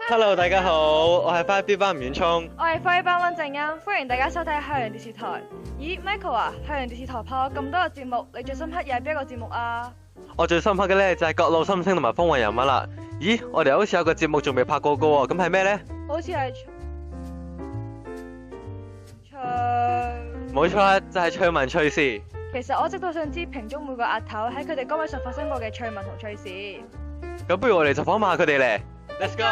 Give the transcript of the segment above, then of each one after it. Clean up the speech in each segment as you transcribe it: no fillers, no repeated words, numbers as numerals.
Hello，大家好，我係 5B 班吳遠聰。我係 5A 班溫靜欣，歡迎大家收睇向陽電視台。咦，Michael 啊，向陽電視台拍咗咁多個節目，你最深刻又係邊一個節目啊？我最深刻嘅呢就係各路心聲同埋風雲人物啦。咦，我哋好似有個節目仲未拍過噶喎，咁係咩呢？好似係冇錯啦，就係趣聞趣事。其實我一直都想知屏中每個額頭喺佢哋崗位上發生過嘅趣聞同趣事。咁不如我哋就訪問下佢哋咧。Let's go！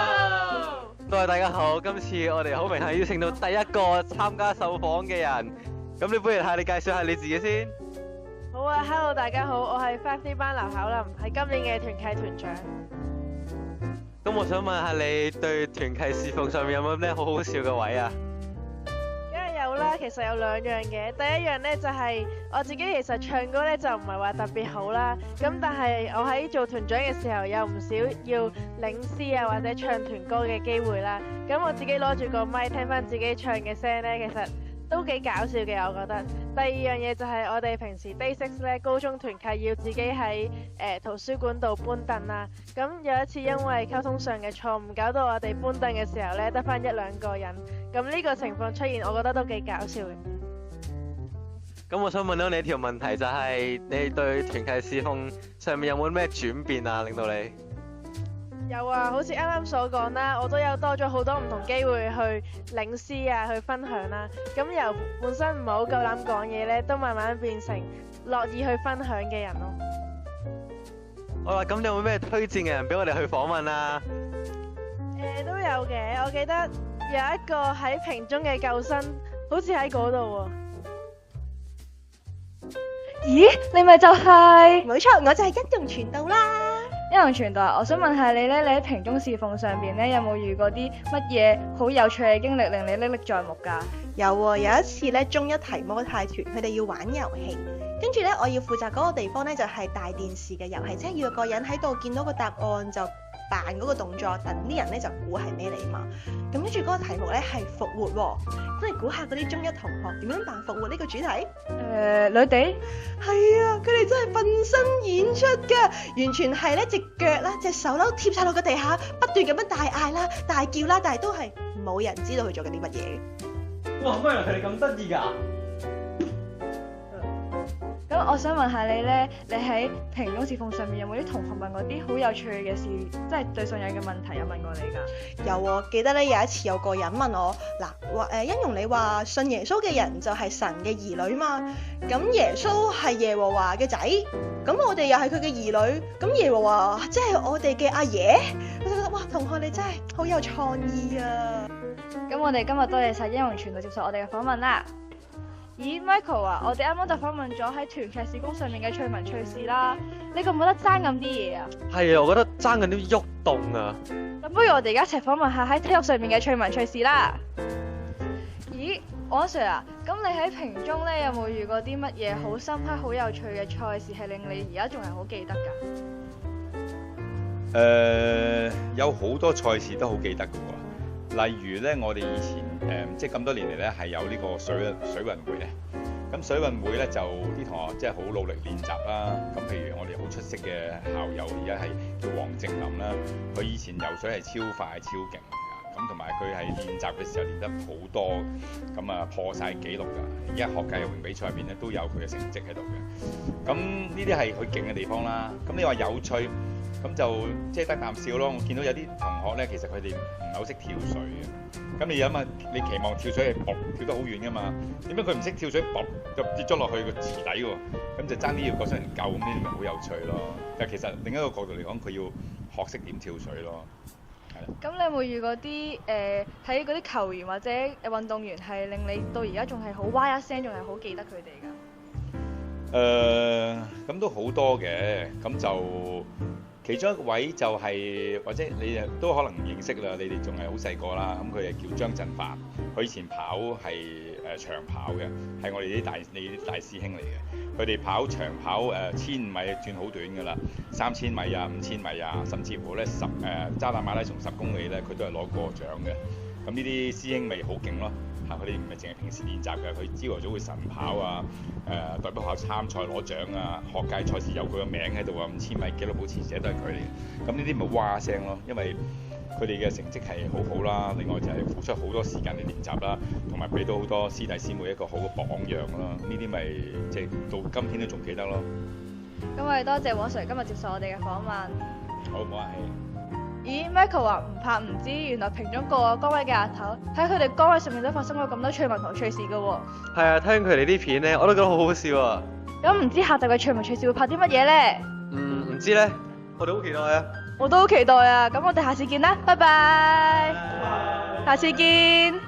各位大家好，今次我哋好榮幸邀請到第一個參加受訪嘅人。咁你不如你介紹下你自己先。好啊 ，Hello 大家好，我係 5D 班劉巧琳，係今年嘅團契團長。咁我想問下你對團契侍奉上面有冇咩好好笑嘅位啊？梗係有啦，其實有兩樣嘅。第一樣呢，就係我自己其實唱歌呢，就唔係話特別好啦，咁但係我喺做團長嘅時候有唔少要領詩啊或者唱團歌嘅機會啦。咁我自己攞住個咪聽翻自己唱嘅聲呢，其實都幾搞笑嘅，我覺得。第二樣嘢就係我哋平時 Day 6咧高中團契要自己喺圖書館度搬凳啦。咁有一次因為溝通上嘅錯誤，搞到我哋搬凳嘅時候咧得翻一兩個人。咁呢個情況出現，我覺得都幾搞笑嘅。咁我想問到你一條問題，就係你對團契侍奉上面有冇咩轉變啊？令到你有啊，好似啱啱所講啦，我都有多咗好多唔同機會去領詩啊，去分享啦。咁由本身唔係好夠膽講嘢咧，都慢慢變成樂意去分享嘅人咯。好啦，咁你有冇咩推薦嘅人俾我哋去訪問啊？都有嘅，我記得有一個喺屏中嘅救生，好似喺嗰度喎。咦，你咪就係？冇錯，我就係一龍傳道啦。一龍傳道啊，我想問下你咧，你喺屏中侍奉上邊咧，有冇遇過啲乜嘢好有趣嘅經歷，令你歷歷在目㗎？有喎，有一次咧，中一提摩太團佢哋要玩遊戲，跟住咧我要負責嗰個地方咧就係大電視嘅遊戲，即係要有個人喺度見到個答案就扮嗰個動作，等啲人咧就估係咩嚟嘛。咁跟住嗰個題目咧係復活喎，咁你估下嗰啲中一同學點樣扮復活呢個主題？女地？係啊，佢哋真係奮身演出㗎，完全係咧隻腳啦、隻手啦貼晒落個地下，不斷咁樣大嗌啦、大叫啦，但係都係冇人知道佢做緊啲乜嘢。哇，乜人佢哋咁得意㗎？咁我想問下你咧，你喺屏中侍奉上面有冇啲同學問過啲好有趣嘅事，即係對信仰嘅問題有問過你㗎？有喎，記得咧有一次有個人問我，欣蓉你話信耶穌嘅人就係神嘅兒女嘛，咁耶穌係耶和華嘅仔，咁我哋又係佢嘅兒女，咁耶和華即係我哋嘅阿爺，我就覺得哇，同學你真係好有創意啊！咁我哋今日多謝晒欣蓉傳道接受我哋嘅訪問啦。咦 Michael 啊，我哋啱啱就訪問咗喺團契事工上面嘅趣聞趣事啦，你覺唔覺得爭咁啲嘢啊？係啊，我覺得爭緊啲喐動啊！咁不如我哋而家一齊訪問下喺體育上面嘅趣聞趣事啦。咦，安 Sir 啊，咁你喺屏中咧有冇遇過啲乜嘢好深刻、好有趣嘅賽事，係令你而家仲係好記得㗎？有好多賽事都好記得㗎喎。例如咧，我哋以前即係咁多年嚟咧，係有呢個水運會咧。咁水運會咧就啲同學即係好努力練習啦。咁譬如我哋好出色嘅校友，而家係叫黃靜林啦。佢以前游水係超快超勁㗎，咁同埋佢係練習嘅時候練得好多，咁啊破晒紀錄㗎。而家學界游泳比賽入邊咧都有佢嘅成績喺度嘅。咁呢啲係佢勁嘅地方啦。咁你話有趣？咁就即係得啖笑咯。我見到有啲同學咧，其實佢哋唔係好識跳水嘅。咁你諗下，你期望跳水係跳得好遠噶嘛？點解佢唔識跳水，就跌咗落去個池底喎？咁就爭啲要過上人救，咁呢啲咪好有趣咯。但係其實另一個角度嚟講，佢要學識點跳水咯。係啦。咁你有冇遇過啲喺嗰啲球員或者運動員係令你到而家仲係好哇一聲，仲係好記得佢哋㗎？咁都好多嘅，咁就。其中一位就係、或者你都可能唔認識啦，你哋仲係好細個啦。咁佢係叫張振發，佢以前跑係長跑嘅，係我哋啲大師兄嚟嘅。佢哋跑長跑1500米轉好短㗎啦，3000米啊、5000米啊，甚至乎咧渣打馬拉松10公里咧，佢都係攞過獎嘅。咁呢啲師兄咪好勁咯。佢哋唔係淨係平時練習嘅，佢朝頭早會晨跑啊，代表學校參賽攞獎啊，學界賽事有佢個名喺度啊，5000米紀錄保持者都係佢嚟嘅。咁呢啲咪哇聲咯，因為佢哋嘅成績係好好啦，另外就係付出好多時間嚟練習啦，同埋俾到好多師弟師妹一個好嘅榜樣啦。呢啲咪即係到今天都仲記得咯。咁我哋多謝黃 Sir 今日接受我哋嘅訪問。好，唔好客氣。咦 Michael 話唔怕唔知，原來屏中個崗位嘅阿頭喺佢哋崗位上面都發生過咁多趣聞同趣事㗎喎。係啊，聽佢哋啲片咧，我都覺得好好笑啊。咁唔知下集嘅趣聞趣事會拍啲乜嘢呢？唔知咧，我哋好期待啊！我都好期待啊！咁我哋下次見啦，拜拜，下次見。